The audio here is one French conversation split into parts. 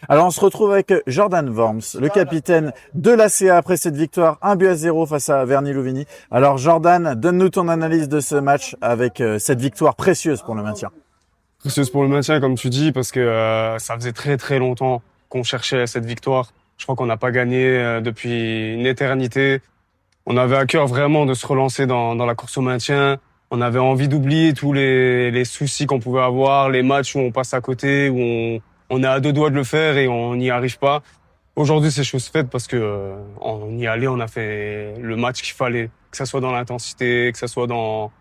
Alors on se retrouve avec Jordan Worms, le capitaine de l'ACA après cette victoire 1-0 face à Verny Louvigny. Alors Jordan, donne-nous ton analyse de ce match avec cette victoire précieuse pour le maintien. Précieuse pour le maintien, comme tu dis, parce que ça faisait très très longtemps qu'on cherchait cette victoire. Je crois qu'on n'a pas gagné depuis une éternité. On avait à cœur vraiment de se relancer dans la course au maintien. On avait envie d'oublier tous les soucis qu'on pouvait avoir, les matchs où on passe à côté, où on est à deux doigts de le faire et on n'y arrive pas. Aujourd'hui, c'est chose faite parce que on y allait, on a fait le match qu'il fallait, que ça soit dans l'intensité, que ça soit dans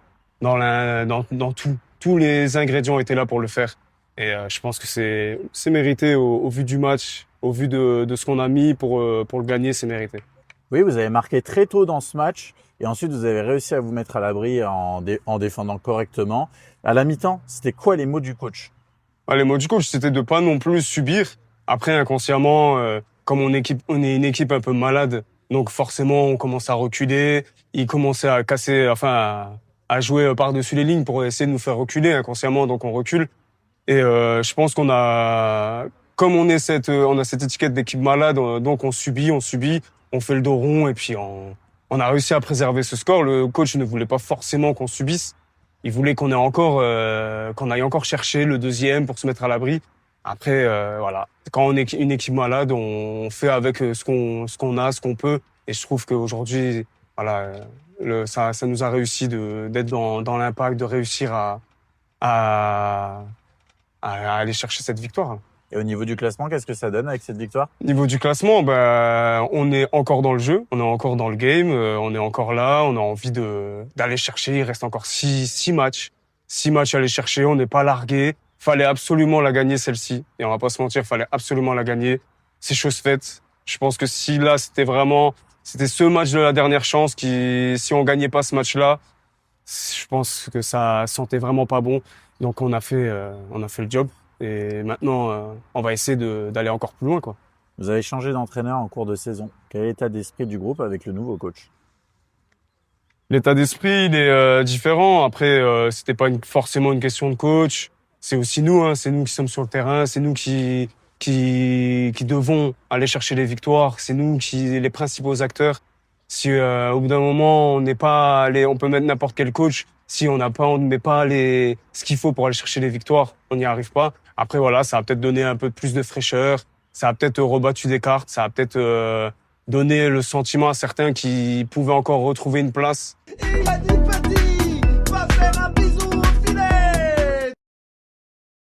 tout. Tous les ingrédients étaient là pour le faire. Et je pense que c'est mérité au vu du match, au vu de ce qu'on a mis pour le gagner, c'est mérité. Oui, vous avez marqué très tôt dans ce match et ensuite vous avez réussi à vous mettre à l'abri en défendant correctement. À la mi-temps, c'était quoi les mots du coach? Les mots du coach, c'était de pas non plus subir. Après, inconsciemment, comme on est une équipe un peu malade, donc forcément, on commence à reculer. Ils commençaient à casser, à jouer par-dessus les lignes pour essayer de nous faire reculer inconsciemment, donc on recule. Et je pense comme on a cette étiquette d'équipe malade, donc on subit, on fait le dos rond et puis on a réussi à préserver ce score. Le coach ne voulait pas forcément qu'on subisse. Il voulait qu'on aille encore chercher le deuxième pour se mettre à l'abri. Après, voilà, quand on est une équipe malade, on fait avec ce qu'on a, ce qu'on peut. Et je trouve qu'aujourd'hui, voilà, ça nous a réussi d'être dans l'impact, de réussir à, à aller chercher cette victoire. Et au niveau du classement, qu'est-ce que ça donne avec cette victoire? Niveau du classement, ben, on est encore dans le jeu, on est encore dans le game, on est encore là, on a envie d'aller chercher. Il reste encore six matchs. 6 matchs à aller chercher, on n'est pas largué. Fallait absolument la gagner, celle-ci. Et on va pas se mentir, fallait absolument la gagner. C'est chose faite. Je pense que si là, c'était ce match de la dernière chance si on gagnait pas ce match-là, je pense que ça sentait vraiment pas bon. Donc on a fait le job. Et maintenant, on va essayer d'aller encore plus loin, quoi. Vous avez changé d'entraîneur en cours de saison. Quel est l'état d'esprit du groupe avec le nouveau coach? L'état d'esprit, il est différent. Après, c'était pas forcément une question de coach. C'est aussi nous, hein. C'est nous qui sommes sur le terrain. C'est nous qui devons aller chercher les victoires. C'est nous les principaux acteurs. Si au bout d'un moment, on peut mettre n'importe quel coach. Si on ne met pas ce qu'il faut pour aller chercher les victoires, on n'y arrive pas. Après, voilà, ça a peut-être donné un peu plus de fraîcheur. Ça a peut-être rebattu des cartes. Ça a peut-être donné le sentiment à certains qui pouvaient encore retrouver une place. Il m'a dit petit